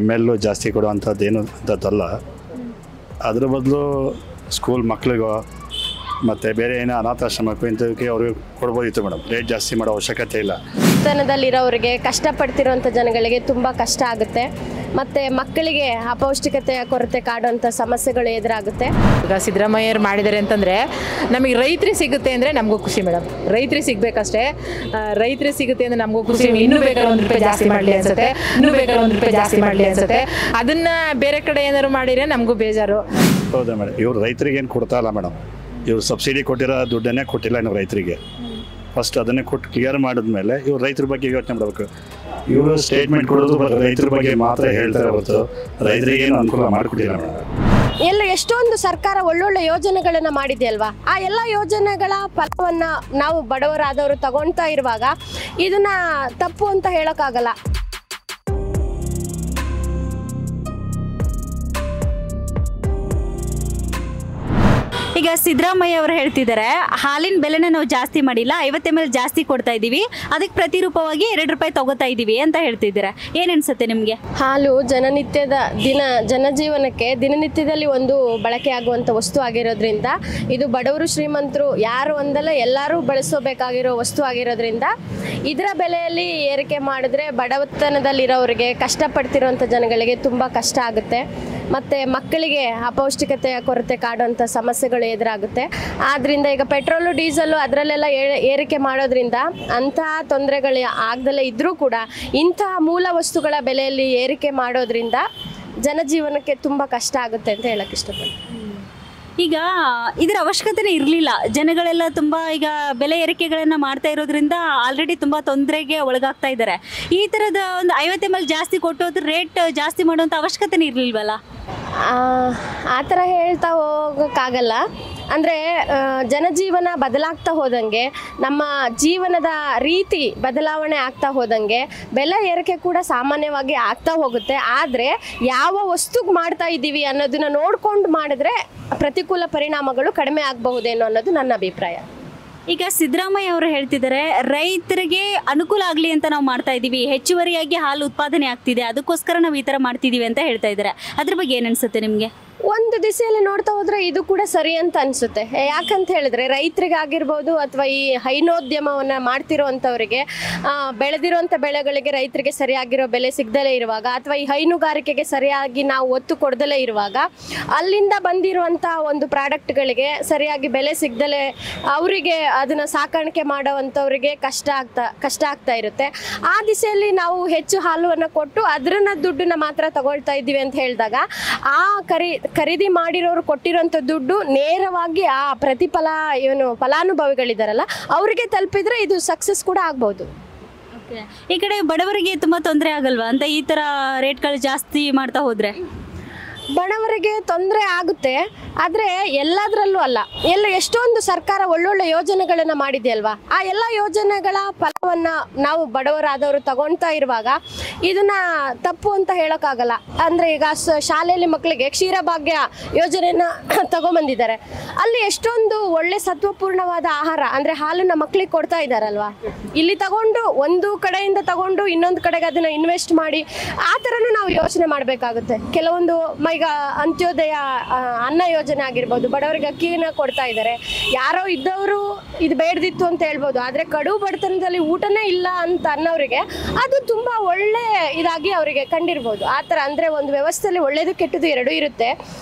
M L ಜಾಸ್ತಿ ಕೊಡುವಂಥದ್ದೇನು ಅಂಥದ್ದಲ್ಲ. ಅದ್ರ ಬದಲು ಸ್ಕೂಲ್ ಮಕ್ಕಳಿಗೋ ಮತ್ತು ಬೇರೆ ಏನೋ ಅನಾಥಾಶ್ರಮಕ್ಕೂ ಇಂಥದಕ್ಕೆ ಅವ್ರಿಗೆ ಕೊಡ್ಬೋದಿತ್ತು ಮೇಡಮ್. ರೇಟ್ ಜಾಸ್ತಿ ಮಾಡೋ ಅವಶ್ಯಕತೆ ಇಲ್ಲ. ಬಡತನದಲ್ಲಿರೋರಿಗೆ ಕಷ್ಟಪಡ್ತಿರೋಂಥ ಜನಗಳಿಗೆ ತುಂಬ ಕಷ್ಟ ಆಗುತ್ತೆ. ಮತ್ತು ಮಕ್ಕಳಿಗೆ ಅಪೌಷ್ಟಿಕತೆಯ ಕೊರತೆ ಕಾಡುವಂಥ ಸಮಸ್ಯೆಗಳು ಎದುರಾಗುತ್ತೆ. ಈಗ ಸಿದ್ದರಾಮಯ್ಯರು ಮಾಡಿದ್ದಾರೆ ಅಂತಂದರೆ ನಮಗೆ ರೈತರಿಗೆ ಸಿಗುತ್ತೆ ಅಂದರೆ ನಮಗೂ ಖುಷಿ ಮೇಡಮ್. ರೈತರಿಗೆ ಸಿಗಬೇಕಷ್ಟೇ. ರೈತರಿಗೆ ಸಿಗುತ್ತೆ ಅಂದರೆ ನಮಗೂ ಖುಷಿ. ಇನ್ನೂ ಬೇಕಾದ್ರೆ ₹1 ಜಾಸ್ತಿ ಮಾಡಲಿ ಅನ್ಸುತ್ತೆ, ಇನ್ನೂ ಬೇಕಾದ್ರೆ ₹1 ಜಾಸ್ತಿ ಮಾಡಲಿ ಅನ್ಸುತ್ತೆ. ಅದನ್ನು ಬೇರೆ ಕಡೆ ಏನಾದ್ರು ಮಾಡಿದರೆ ನಮಗೂ ಬೇಜಾರು. ಹೌದಾ ಮೇಡಮ್? ಇವ್ರು ರೈತರಿಗೆ ಏನು ಕೊಡ್ತಾ ಇಲ್ಲ ಮೇಡಮ್. ಇವ್ರು ಸಬ್ಸಿಡಿ ಕೊಟ್ಟಿರೋ ದುಡ್ಡನ್ನೇ ಕೊಟ್ಟಿಲ್ಲ ನಾವು ರೈತರಿಗೆ. ಫಸ್ಟ್ ಅದನ್ನೇ ಕೊಟ್ಟು ಕ್ಲಿಯರ್ ಮಾಡಿದ್ಮೇಲೆ ಇವ್ರು ರೈತರ ಬಗ್ಗೆ ಯೋಚನೆ ಮಾಡಬೇಕು. ಇವರು ಸ್ಟೇಟ್ಮೆಂಟ್ ಕೊಡೋದು ರೈತರ ಬಗ್ಗೆ ಮಾತ್ರ ಹೇಳ್ತಾರೆ ಹೊರತು ರೈತರಿಗೆ ಏನು ಅನುಕೂಲ ಮಾಡಿಕೊಟ್ಟಿಲ್ಲ ಮೇಡಮ್. ಎಷ್ಟೊಂದು ಸರ್ಕಾರ ಒಳ್ಳೊಳ್ಳೆ ಯೋಜನೆಗಳನ್ನ ಮಾಡಿದೆಯಲ್ವಾ, ಆ ಎಲ್ಲ ಯೋಜನೆಗಳ ಫಲವನ್ನ ನಾವು ಬಡವರಾದವರು ತಗೊಳ್ತಾ ಇರುವಾಗ ಇದನ್ನ ತಪ್ಪು ಅಂತ ಹೇಳೋಕ್ಕಾಗಲ್ಲ. ಈಗ ಸಿದ್ದರಾಮಯ್ಯ ಅವರು ಹೇಳ್ತಿದ್ದಾರೆ ಹಾಲಿನ ಬೆಲೆನ ನಾವು ಜಾಸ್ತಿ ಮಾಡಿಲ್ಲ, 50 ml ಜಾಸ್ತಿ ಕೊಡ್ತಾ ಇದ್ದೀವಿ, ಅದಕ್ಕೆ ಪ್ರತಿರೂಪವಾಗಿ ₹2 ತಗೋತಾ ಇದ್ದೀವಿ ಅಂತ ಹೇಳ್ತಿದ್ದಾರೆ. ಏನು ಅನ್ಸುತ್ತೆ ನಿಮಗೆ? ಹಾಲು ಜನಜೀವನಕ್ಕೆ ದಿನನಿತ್ಯದಲ್ಲಿ ಒಂದು ಬಳಕೆ ಆಗುವಂಥ ವಸ್ತು ಆಗಿರೋದ್ರಿಂದ ಇದು ಬಡವರು ಶ್ರೀಮಂತರು ಯಾರು ಒಂದಲ್ಲ ಎಲ್ಲರೂ ಬಳಸಬೇಕಾಗಿರೋ ವಸ್ತು ಆಗಿರೋದ್ರಿಂದ ಇದರ ಬೆಲೆಯಲ್ಲಿ ಏರಿಕೆ ಮಾಡಿದ್ರೆ ಬಡತನದಲ್ಲಿರೋರಿಗೆ ಕಷ್ಟಪಡ್ತಿರೋಂಥ ಜನಗಳಿಗೆ ತುಂಬ ಕಷ್ಟ ಆಗುತ್ತೆ. ಮತ್ತು ಮಕ್ಕಳಿಗೆ ಅಪೌಷ್ಟಿಕತೆಯ ಕೊರತೆ ಕಾಡುವಂಥ ಸಮಸ್ಯೆಗಳು ಎದುರಾಗುತ್ತೆ. ಆದ್ದರಿಂದ ಈಗ ಪೆಟ್ರೋಲು ಡೀಸೆಲ್ಲು ಅದರಲ್ಲೆಲ್ಲ ಏರಿಕೆ ಮಾಡೋದ್ರಿಂದ ಅಂತಹ ತೊಂದರೆಗಳು ಆಗದಲ್ಲೇ ಇದ್ದರೂ ಕೂಡ ಇಂತಹ ಮೂಲ ವಸ್ತುಗಳ ಬೆಲೆಯಲ್ಲಿ ಏರಿಕೆ ಮಾಡೋದ್ರಿಂದ ಜನಜೀವನಕ್ಕೆ ತುಂಬ ಕಷ್ಟ ಆಗುತ್ತೆ ಅಂತ ಹೇಳಕ್ಕೆ ಇಷ್ಟಪಡ್ತೀನಿ. ಈಗ ಇದರ ಅವಶ್ಯಕತೆನೇ ಇರಲಿಲ್ಲ. ಜನಗಳೆಲ್ಲ ತುಂಬ ಈಗ ಬೆಲೆ ಏರಿಕೆಗಳನ್ನು ಮಾಡ್ತಾ ಇರೋದ್ರಿಂದ ಆಲ್ರೆಡಿ ತುಂಬ ತೊಂದರೆಗೆ ಒಳಗಾಗ್ತಾ ಇದ್ದಾರೆ. ಈ ಥರದ ಒಂದು 50 ml ಜಾಸ್ತಿ ಕೊಟ್ಟು ರೇಟ್ ಜಾಸ್ತಿ ಮಾಡುವಂಥ ಅವಶ್ಯಕತೆನೇ ಇರಲಿಲ್ವಲ್ಲ? ಆ ಥರ ಹೇಳ್ತಾ ಹೋಗೋಕ್ಕಾಗಲ್ಲ. ಅಂದರೆ ಜನಜೀವನ ಬದಲಾಗ್ತಾ ಹೋದಂಗೆ ನಮ್ಮ ಜೀವನದ ರೀತಿ ಬದಲಾವಣೆ ಆಗ್ತಾ ಹೋದಂಗೆ ಬೆಲೆ ಏರಿಕೆ ಕೂಡ ಸಾಮಾನ್ಯವಾಗಿ ಆಗ್ತಾ ಹೋಗುತ್ತೆ. ಆದರೆ ಯಾವ ವಸ್ತುಗೆ ಮಾಡ್ತಾ ಇದ್ದೀವಿ ಅನ್ನೋದನ್ನ ನೋಡ್ಕೊಂಡು ಮಾಡಿದ್ರೆ ಪ್ರತಿಕೂಲ ಪರಿಣಾಮಗಳು ಕಡಿಮೆ ಆಗಬಹುದೇನೋ ಅನ್ನೋದು ನನ್ನ ಅಭಿಪ್ರಾಯ. ಈಗ ಸಿದ್ದರಾಮಯ್ಯ ಅವರು ಹೇಳ್ತಿದ್ದಾರೆ ರೈತರಿಗೆ ಅನುಕೂಲ ಆಗಲಿ ಅಂತ ನಾವು ಮಾಡ್ತಾ ಇದ್ದೀವಿ, ಹೆಚ್ಚುವರಿಯಾಗಿ ಹಾಲು ಉತ್ಪಾದನೆ ಆಗ್ತಿದೆ, ಅದಕ್ಕೋಸ್ಕರ ನಾವು ಈ ಥರ ಮಾಡ್ತಿದ್ದೀವಿ ಅಂತ ಹೇಳ್ತಾ ಇದ್ದಾರೆ. ಅದ್ರ ಬಗ್ಗೆ ಏನು ಅನಿಸುತ್ತೆ ನಿಮಗೆ? ಒಂದು ದಿಸೆಯಲ್ಲಿ ನೋಡ್ತಾ ಹೋದ್ರೆ ಇದು ಕೂಡ ಸರಿ ಅಂತ ಅನಿಸುತ್ತೆ. ಯಾಕಂತ ಹೇಳಿದ್ರೆ ರೈತರಿಗಾಗಿರ್ಬೋದು ಅಥವಾ ಈ ಹೈನೋದ್ಯಮವನ್ನು ಮಾಡ್ತಿರೋವಂಥವರಿಗೆ ಬೆಳೆದಿರೋಂಥ ಬೆಳೆಗಳಿಗೆ ರೈತರಿಗೆ ಸರಿಯಾಗಿರೋ ಬೆಲೆ ಸಿಗದಲೇ ಇರುವಾಗ ಅಥವಾ ಈ ಹೈನುಗಾರಿಕೆಗೆ ಸರಿಯಾಗಿ ನಾವು ಒತ್ತು ಕೊಡದಲೇ ಇರುವಾಗ ಅಲ್ಲಿಂದ ಬಂದಿರುವಂಥ ಒಂದು ಪ್ರಾಡಕ್ಟ್ಗಳಿಗೆ ಸರಿಯಾಗಿ ಬೆಲೆ ಸಿಗದಲೇ ಅವರಿಗೆ ಅದನ್ನು ಸಾಕಾಣಿಕೆ ಮಾಡೋವಂಥವ್ರಿಗೆ ಕಷ್ಟ ಆಗ್ತಾ ಇರುತ್ತೆ. ಆ ದಿಸೆಯಲ್ಲಿ ನಾವು ಹೆಚ್ಚು ಹಾಲುವನ್ನು ಕೊಟ್ಟು ಅದರನ್ನ ದುಡ್ಡನ್ನ ಮಾತ್ರ ತಗೊಳ್ತಾ ಇದ್ದೀವಿ ಅಂತ ಹೇಳಿದಾಗ ಆ ಖರೀದಿ ಮಾಡಿರೋರು ಕೊಟ್ಟಿರೋಂಥ ದುಡ್ಡು ನೇರವಾಗಿ ಆ ಪ್ರತಿಫಲ ಫಲಾನುಭವಿಗಳಿದಾರಲ್ಲ ಅವರಿಗೆ ತಲುಪಿದ್ರೆ ಇದು ಸಕ್ಸಸ್ ಕೂಡ ಆಗ್ಬೋದು. ಈ ಕಡೆ ಬಡವರಿಗೆ ತುಂಬ ತೊಂದರೆ ಆಗಲ್ವಾ ಅಂತ ಈ ಥರ ರೇಟ್ಗಳು ಜಾಸ್ತಿ ಮಾಡ್ತಾ ಹೋದರೆ? ಬಡವರಿಗೆ ತೊಂದರೆ ಆಗುತ್ತೆ, ಆದರೆ ಎಲ್ಲದರಲ್ಲೂ ಅಲ್ಲ. ಎಷ್ಟೊಂದು ಸರ್ಕಾರ ಒಳ್ಳೊಳ್ಳೆ ಯೋಜನೆಗಳನ್ನು ಮಾಡಿದೆಯಲ್ವಾ, ಆ ಎಲ್ಲ ಯೋಜನೆಗಳ ಫಲವನ್ನು ನಾವು ಬಡವರಾದವರು ತಗೊಳ್ತಾ ಇರುವಾಗ ಇದನ್ನ ತಪ್ಪು ಅಂತ ಹೇಳೋಕ್ಕಾಗಲ್ಲ. ಅಂದರೆ ಈಗ ಶಾಲೆಯಲ್ಲಿ ಮಕ್ಕಳಿಗೆ ಕ್ಷೀರಭಾಗ್ಯ ಯೋಜನೆಯನ್ನು ತಗೊಂಬಂದಿದ್ದಾರೆ. ಅಲ್ಲಿ ಎಷ್ಟೊಂದು ಒಳ್ಳೆ ಸತ್ವಪೂರ್ಣವಾದ ಆಹಾರ ಅಂದರೆ ಹಾಲನ್ನು ಮಕ್ಕಳಿಗೆ ಕೊಡ್ತಾ ಇದ್ದಾರಲ್ವಾ. ಇಲ್ಲಿ ತಗೊಂಡು ಒಂದು ಕಡೆಯಿಂದ ತಗೊಂಡು ಇನ್ನೊಂದು ಕಡೆಗೆ ಅದನ್ನು ಇನ್ವೆಸ್ಟ್ ಮಾಡಿ ಆ ಥರನೂ ನಾವು ಯೋಚನೆ ಮಾಡಬೇಕಾಗುತ್ತೆ. ಕೆಲವೊಂದು ಈಗ ಅಂತ್ಯೋದಯ ಅನ್ನ ಯೋಜನೆ ಆಗಿರ್ಬೋದು, ಬಡವರಿಗೆ ಅಕ್ಕಿನ ಕೊಡ್ತಾ ಇದ್ದಾರೆ. ಯಾರೋ ಇದ್ದವರು ಇದು ಬೇಡದಿತ್ತು ಅಂತ ಹೇಳ್ಬೋದು, ಆದರೆ ಕಡು ಬಡತನದಲ್ಲಿ ಊಟನೇ ಇಲ್ಲ ಅಂತ ಅನ್ನೋರಿಗೆ ಅದು ತುಂಬ ಒಳ್ಳೆ ಇದಾಗಿ ಅವರಿಗೆ ಕಂಡಿರ್ಬೋದು. ಆ ಥರ ಅಂದರೆ ಒಂದು ವ್ಯವಸ್ಥೆಯಲ್ಲಿ ಒಳ್ಳೇದು ಕೆಟ್ಟದ್ದು ಎರಡೂ ಇರುತ್ತೆ.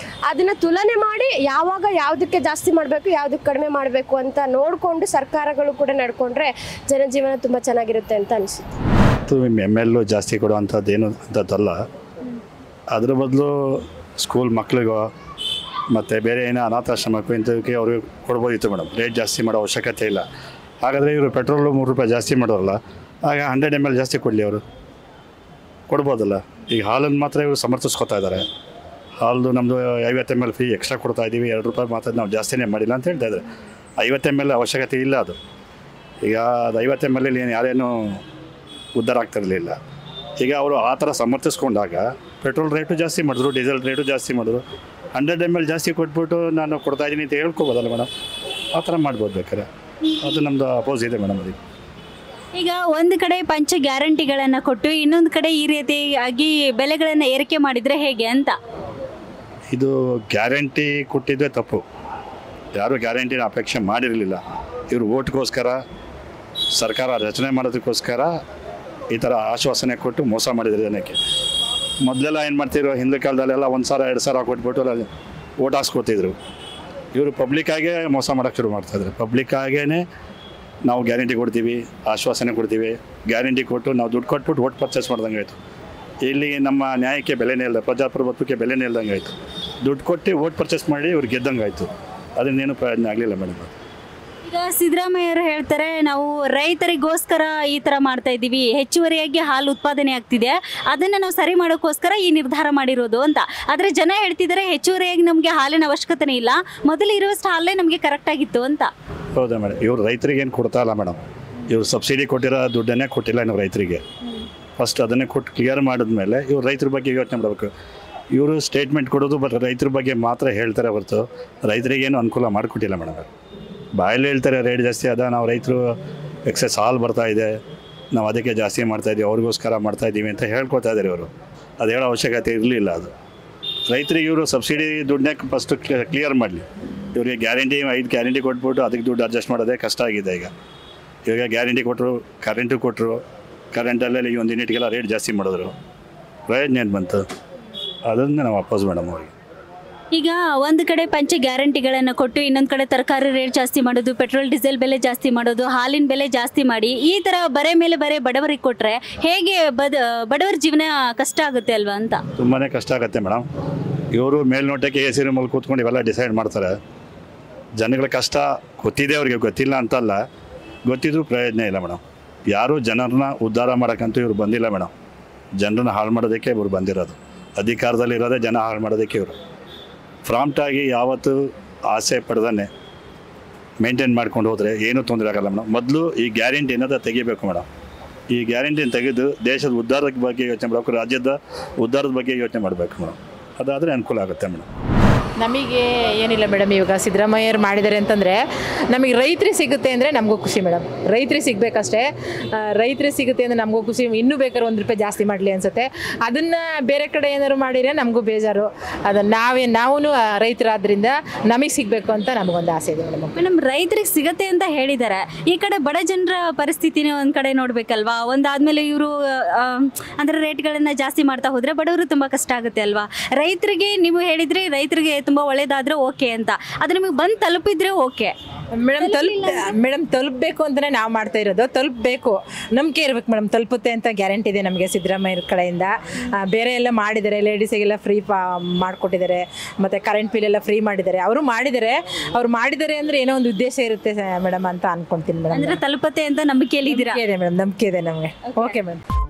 ಅದನ್ನು ತುಲನೆ ಮಾಡಿ ಯಾವಾಗ ಯಾವುದಕ್ಕೆ ಜಾಸ್ತಿ ಮಾಡಬೇಕು ಯಾವುದಕ್ಕೆ ಕಡಿಮೆ ಮಾಡಬೇಕು ಅಂತ ನೋಡಿಕೊಂಡು ಸರ್ಕಾರಗಳು ಕೂಡ ನಡ್ಕೊಂಡ್ರೆ ಜನಜೀವನ ತುಂಬ ಚೆನ್ನಾಗಿರುತ್ತೆ ಅಂತ ಅನಿಸುತ್ತೆ. ಎಮ್ ಎಲ್ ಜಾಸ್ತಿ ಕೊಡುವಂಥದ್ದೇನು ಅಂಥದ್ದಲ್ಲ. ಅದ್ರ ಬದಲು ಸ್ಕೂಲ್ ಮಕ್ಕಳಿಗೋ ಮತ್ತು ಬೇರೆ ಏನೋ ಅನಾಥಾಶ್ರಮಕ್ಕೂ ಇಂಥದಕ್ಕೆ ಅವ್ರಿಗೆ ಕೊಡ್ಬೋದಿತ್ತು ಮೇಡಮ್. ರೇಟ್ ಜಾಸ್ತಿ ಮಾಡೋ ಅವಶ್ಯಕತೆ ಇಲ್ಲ. ಹಾಗಾದರೆ ಇವರು ಪೆಟ್ರೋಲು ₹3 ಜಾಸ್ತಿ ಮಾಡೋರಲ್ಲ, ಆಗ 100 ml ಜಾಸ್ತಿ ಕೊಡಲಿ, ಅವರು ಕೊಡ್ಬೋದಲ್ಲ. ಈಗ ಹಾಲನ್ನು ಮಾತ್ರ ಇವರು ಸಮರ್ಥಿಸ್ಕೊತಾ ಇದ್ದಾರೆ. ಹಾಲು ನಮ್ಮದು 50 ml ಫ್ರೀ ಎಕ್ಸ್ಟ್ರಾ ಕೊಡ್ತಾ ಇದ್ದೀವಿ, ₹2 ಮಾತ್ರ ನಾವು ಜಾಸ್ತಿನೇ ಮಾಡಿಲ್ಲ ಅಂತ ಹೇಳ್ತಾ ಇದ್ದಾರೆ. 50 ml ಅವಶ್ಯಕತೆ ಇಲ್ಲ. ಅದು ಈಗ ಅದು 50 ml ಏನು ಯಾರೇನು ಉದ್ಧಾರ ಆಗ್ತಿರಲಿಲ್ಲ. ಈಗ ಅವರು ಆ ಥರ ಸಮರ್ಥಿಸ್ಕೊಂಡಾಗ ಪೆಟ್ರೋಲ್ ರೇಟು ಜಾಸ್ತಿ ಮಾಡಿದ್ರು, ಡೀಸೆಲ್ ರೇಟು ಜಾಸ್ತಿ ಮಾಡಿದ್ರು, 100 ml ಜಾಸ್ತಿ ಕೊಟ್ಬಿಟ್ಟು ನಾನು ಕೊಡ್ತಾಯಿದ್ದೀನಿ ಅಂತ ಹೇಳ್ಕೊಬೋದಲ್ಲ ಮೇಡಮ್. ಆ ಥರ ಮಾಡ್ಬೋದು ಬೇಕಾರೆ. ಅದು ನಮ್ಮದು ಅಪೋಸ್ ಇದೆ ಮೇಡಮ್. ಅದಕ್ಕೆ ಈಗ ಒಂದು ಕಡೆ ಪಂಚ ಗ್ಯಾರಂಟಿಗಳನ್ನು ಕೊಟ್ಟು ಇನ್ನೊಂದು ಕಡೆ ಈ ರೀತಿಯಾಗಿ ಬೆಲೆಗಳನ್ನು ಏರಿಕೆ ಮಾಡಿದರೆ ಹೇಗೆ ಅಂತ. ಇದು ಗ್ಯಾರಂಟಿ ಕೊಟ್ಟಿದ್ದೇ ತಪ್ಪು. ಯಾರೂ ಗ್ಯಾರಂಟಿನ ಅಪೇಕ್ಷೆ ಮಾಡಿರಲಿಲ್ಲ. ಇವರು ಓಟ್ಗೋಸ್ಕರ, ಸರ್ಕಾರ ರಚನೆ ಮಾಡೋದಕ್ಕೋಸ್ಕರ ಈ ಥರ ಆಶ್ವಾಸನೆ ಕೊಟ್ಟು ಮೋಸ ಮಾಡಿದ್ರು ಜನಕ್ಕೆ. ಮೊದಲೆಲ್ಲ ಏನು ಮಾಡ್ತಿದ್ರು, ಹಿಂದಿನ ಕಾಲದಲ್ಲೆಲ್ಲ 1,000 2,000 ಕೊಟ್ಬಿಟ್ಟು ಓಟ್ ಹಾಕ್ಸ್ಕೊತಿದ್ರು. ಇವರು ಪಬ್ಲಿಕ್ಕಾಗೇ ಮೋಸ ಮಾಡೋಕ್ಕೆ ಶುರು ಮಾಡ್ತಾಯಿದ್ರು. ಪಬ್ಲಿಕ್ಕಾಗೇ ನಾವು ಗ್ಯಾರಂಟಿ ಕೊಡ್ತೀವಿ, ಆಶ್ವಾಸನೆ ಕೊಡ್ತೀವಿ, ಗ್ಯಾರಂಟಿ ಕೊಟ್ಟು ನಾವು ದುಡ್ಡು ಕೊಟ್ಬಿಟ್ಟು ಓಟ್ ಪರ್ಚೇಸ್ ಮಾಡ್ದಂಗೆ ಆಯಿತು. ಇಲ್ಲಿ ನಮ್ಮ ನ್ಯಾಯಕ್ಕೆ ಬೆಲೆನೇ ಇಲ್ಲ, ಪ್ರಜಾಪ್ರಭುತ್ವಕ್ಕೆ ಬೆಲೆನೇ ಇಲ್ದಂಗೆ ಆಯಿತು. ದುಡ್ಡು ಕೊಟ್ಟು ಓಟ್ ಪರ್ಚೇಸ್ ಮಾಡಿ ಇವ್ರು ಗೆದ್ದಂಗೆ ಆಯಿತು. ಅದನ್ನೇನು ಪ್ರಯೋಜನ ಆಗಲಿಲ್ಲ ಮೇಡಮ್. ಈಗ ಸಿದ್ದರಾಮಯ್ಯರು ಹೇಳ್ತಾರೆ, ನಾವು ರೈತರಿಗೋಸ್ಕರ ಈ ಥರ ಮಾಡ್ತಾ ಇದ್ದೀವಿ, ಹೆಚ್ಚುವರಿಯಾಗಿ ಹಾಲು ಉತ್ಪಾದನೆ ಆಗ್ತಿದೆ, ಅದನ್ನು ನಾವು ಸರಿ ಮಾಡೋಕ್ಕೋಸ್ಕರ ಈ ನಿರ್ಧಾರ ಮಾಡಿರೋದು ಅಂತ. ಆದರೆ ಜನ ಹೇಳ್ತಿದ್ದಾರೆ ಹೆಚ್ಚುವರಿಯಾಗಿ ನಮಗೆ ಹಾಲಿನ ಅವಶ್ಯಕತೆ ಇಲ್ಲ, ಮೊದಲು ಇರುವಷ್ಟು ಹಾಲೇ ನಮಗೆ ಕರೆಕ್ಟಾಗಿತ್ತು ಅಂತ. ಹೌದಾ ಮೇಡಮ್? ಇವರು ರೈತರಿಗೆ ಏನು ಕೊಡ್ತಾ ಇಲ್ಲ ಮೇಡಮ್. ಇವರು ಸಬ್ಸಿಡಿ ಕೊಟ್ಟಿರೋ ದುಡ್ಡನ್ನೇ ಕೊಟ್ಟಿಲ್ಲ ಇನ್ನು ರೈತರಿಗೆ. ಫಸ್ಟ್ ಅದನ್ನೇ ಕೊಟ್ಟು ಕ್ಲಿಯರ್ ಮಾಡಿದ್ಮೇಲೆ ಇವ್ರು ರೈತರ ಬಗ್ಗೆ ಯೋಚನೆ ಮಾಡಬೇಕು. ಇವರು ಸ್ಟೇಟ್ಮೆಂಟ್ ಕೊಡೋದು ಬಟ್ ರೈತರ ಬಗ್ಗೆ ಮಾತ್ರ ಹೇಳ್ತಾರೆ ಹೊರತು ರೈತರಿಗೇನು ಅನುಕೂಲ ಮಾಡಿಕೊಟ್ಟಿಲ್ಲ ಮೇಡಮ್. ಬಾಯಲ್ಲಿ ಹೇಳ್ತಾರೆ ರೇಟ್ ಜಾಸ್ತಿ ಅದ, ನಾವು ರೈತರು ಎಕ್ಸೆಸ್ ಹಾಲು ಬರ್ತಾಯಿದೆ, ನಾವು ಅದಕ್ಕೆ ಜಾಸ್ತಿ ಮಾಡ್ತಾಯಿದ್ದೀವಿ, ಅವ್ರಿಗೋಸ್ಕರ ಮಾಡ್ತಾಯಿದ್ದೀವಿ ಅಂತ ಹೇಳ್ಕೊತಾ ಇದ್ದಾರೆ ಇವರು. ಅದು ಹೇಳೋ ಅವಶ್ಯಕತೆ ಇರಲಿಲ್ಲ. ಅದು ರೈತರಿಗೆ ಇವರು ಸಬ್ಸಿಡಿ ದುಡ್ಡನ್ನೇ ಫಸ್ಟ್ ಕ್ಲಿಯರ್ ಮಾಡಲಿ. ಇವರಿಗೆ ಗ್ಯಾರಂಟಿ 5 ಗ್ಯಾರಂಟಿ ಕೊಟ್ಬಿಟ್ಟು ಅದಕ್ಕೆ ದುಡ್ಡು ಅಡ್ಜಸ್ಟ್ ಮಾಡೋದೇ ಕಷ್ಟ ಆಗಿದೆ ಇವಾಗ ಗ್ಯಾರಂಟಿ ಕೊಟ್ಟರು, ಕರೆಂಟು ಕೊಟ್ಟರು, ಕರೆಂಟಲ್ಲೇ ಈ ಒಂದು ಯೂನಿಟ್ಗೆಲ್ಲ ರೇಟ್ ಜಾಸ್ತಿ ಮಾಡಿದ್ರು. ಪ್ರಯೋಜನ ಏನು ಬಂತು? ಅದನ್ನು ನಾವು ಅಪೋಸ್ ಮೇಡಮ್ ಅವ್ರಿಗೆ. ಈಗ ಒಂದು ಕಡೆ ಪಂಚ ಗ್ಯಾರಂಟಿಗಳನ್ನು ಕೊಟ್ಟು ಇನ್ನೊಂದು ಕಡೆ ತರಕಾರಿ ರೇಟ್ ಜಾಸ್ತಿ ಮಾಡೋದು, ಪೆಟ್ರೋಲ್ ಡೀಸೆಲ್ ಬೆಲೆ ಜಾಸ್ತಿ ಮಾಡೋದು, ಹಾಲಿನ ಬೆಲೆ ಜಾಸ್ತಿ ಮಾಡಿ ಈ ಥರ ಬರೆ ಮೇಲೆ ಬರೆ ಬಡವರಿಗೆ ಕೊಟ್ಟರೆ ಹೇಗೆ ಬಡವರ ಜೀವನ ಕಷ್ಟ ಆಗುತ್ತೆ ಅಲ್ವಾ ಅಂತ. ತುಂಬಾ ಕಷ್ಟ ಆಗುತ್ತೆ ಮೇಡಮ್. ಇವರು ಮೇಲ್ನೋಟಕ್ಕೆ AC ರೂಮಲ್ಲಿ ಕೂತ್ಕೊಂಡು ಇವೆಲ್ಲ ಡಿಸೈಡ್ ಮಾಡ್ತಾರೆ. ಜನಗಳ ಕಷ್ಟ ಗೊತ್ತಿದೆ ಅವ್ರಿಗೆ, ಗೊತ್ತಿಲ್ಲ ಅಂತಲ್ಲ, ಗೊತ್ತಿದ್ರೂ ಪ್ರಯೋಜನ ಇಲ್ಲ ಮೇಡಮ್. ಯಾರೂ ಜನರನ್ನ ಉದ್ಧಾರ ಮಾಡೋಕ್ಕಂತೂ ಇವ್ರು ಬಂದಿಲ್ಲ ಮೇಡಮ್. ಜನರನ್ನ ಹಾಳು ಮಾಡೋದಕ್ಕೆ ಇವ್ರು ಬಂದಿರೋದು. ಅಧಿಕಾರದಲ್ಲಿ ಇರೋದೇ ಜನ ಹಾಳು ಮಾಡೋದಕ್ಕೆ ಇವರು. ಪ್ರಾಂಪ್ಟಾಗಿ ಯಾವತ್ತೂ ಆಸೆ ಪಡೆದೇ ಮೇಂಟೈನ್ ಮಾಡ್ಕೊಂಡು ಹೋದರೆ ಏನೂ ತೊಂದರೆ ಆಗಲ್ಲ ಮೇಡಮ್. ಮೊದಲು ಈ ಗ್ಯಾರಂಟಿ ಅನ್ನೋದು ತೆಗಿಬೇಕು ಮೇಡಮ್. ಈ ಗ್ಯಾರಂಟಿನ ತೆಗೆದು ದೇಶದ ಉದ್ಧಾರದ ಬಗ್ಗೆ ಯೋಚನೆ ಮಾಡಬೇಕು, ರಾಜ್ಯದ ಉದ್ಧಾರದ ಬಗ್ಗೆ ಯೋಚನೆ ಮಾಡಬೇಕು ಮೇಡಮ್. ಅದಾದರೆ ಅನುಕೂಲ ಆಗುತ್ತೆ ಮೇಡಮ್. ನಮಗೆ ಏನಿಲ್ಲ ಮೇಡಮ್, ಇವಾಗ ಸಿದ್ದರಾಮಯ್ಯರು ಮಾಡಿದ್ದಾರೆ ಅಂತಂದರೆ ನಮಗೆ ರೈತರಿಗೆ ಸಿಗುತ್ತೆ ಅಂದರೆ ನಮಗೂ ಖುಷಿ ಮೇಡಮ್. ರೈತರಿಗೆ ಸಿಗಬೇಕಷ್ಟೇ. ರೈತರಿಗೆ ಸಿಗುತ್ತೆ ಅಂದರೆ ನಮಗೂ ಖುಷಿ. ಇನ್ನೂ ಬೇಕಾದ್ರೆ ₹1 ಜಾಸ್ತಿ ಮಾಡಲಿ ಅನಿಸುತ್ತೆ. ಅದನ್ನು ಬೇರೆ ಕಡೆ ಏನಾದ್ರು ಮಾಡಿದರೆ ನಮಗೂ ಬೇಜಾರು. ಅದನ್ನು ನಾವು ರೈತರಾದ್ರಿಂದ ನಮಗೆ ಸಿಗಬೇಕು ಅಂತ ನಮಗೊಂದು ಆಸೆ ಇದೆ ಮೇಡಮ್. ಮೇಡಮ್, ರೈತರಿಗೆ ಸಿಗತ್ತೆ ಅಂತ ಹೇಳಿದ್ದಾರೆ. ಈ ಕಡೆ ಬಡ ಜನರ ಪರಿಸ್ಥಿತಿನೇ ಒಂದು ಕಡೆ ನೋಡಬೇಕಲ್ವಾ. ಒಂದಾದಮೇಲೆ ಇವರು ಅಂದರೆ ರೇಟ್ಗಳನ್ನು ಜಾಸ್ತಿ ಮಾಡ್ತಾ ಹೋದರೆ ಬಡವರು ತುಂಬ ಕಷ್ಟ ಆಗುತ್ತೆ ಅಲ್ವಾ. ರೈತರಿಗೆ ನೀವು ಹೇಳಿದ್ರಿ ರೈತರಿಗೆ ತುಂಬ ಒಳ್ಳೇದಾದರೆ ಓಕೆ ಅಂತ, ಅದು ನಿಮಗೆ ಬಂದು ತಲುಪಿದ್ರೆ ಓಕೆ ಮೇಡಮ್. ತಲುಪಬೇಕು ಅಂತಲೇ ನಾವು ಮಾಡ್ತಾ ಇರೋದು. ತಲುಪಬೇಕು, ನಂಬಿಕೆ ಇರ್ಬೇಕು ಮೇಡಮ್. ತಲುಪುತ್ತೆ ಅಂತ ಗ್ಯಾರಂಟಿ ಇದೆ ನಮಗೆ ಸಿದ್ದರಾಮಯ್ಯರ ಕಡೆಯಿಂದ. ಬೇರೆ ಎಲ್ಲ ಮಾಡಿದ್ದಾರೆ, ಲೇಡೀಸಿಗೆಲ್ಲ ಫ್ರೀ ಮಾಡಿಕೊಟ್ಟಿದ್ದಾರೆ, ಮತ್ತು ಕರೆಂಟ್ ಬಿಲ್ ಎಲ್ಲ ಫ್ರೀ ಮಾಡಿದ್ದಾರೆ. ಅವ್ರು ಮಾಡಿದ್ದಾರೆ ಅಂದರೆ ಏನೋ ಒಂದು ಉದ್ದೇಶ ಇರುತ್ತೆ ಮೇಡಮ್ ಅಂತ ಅನ್ಕೊಂತೀನಿ ಮೇಡಮ್. ಅಂದರೆ ತಲುಪತ್ತೆ ಅಂತ ನಂಬಿಕೆಯಲ್ಲಿ ಇದ್ದೀರಾ? ಇದೆ ಮೇಡಮ್, ನಂಬಿಕೆ ಇದೆ ನಮಗೆ. Okay madam.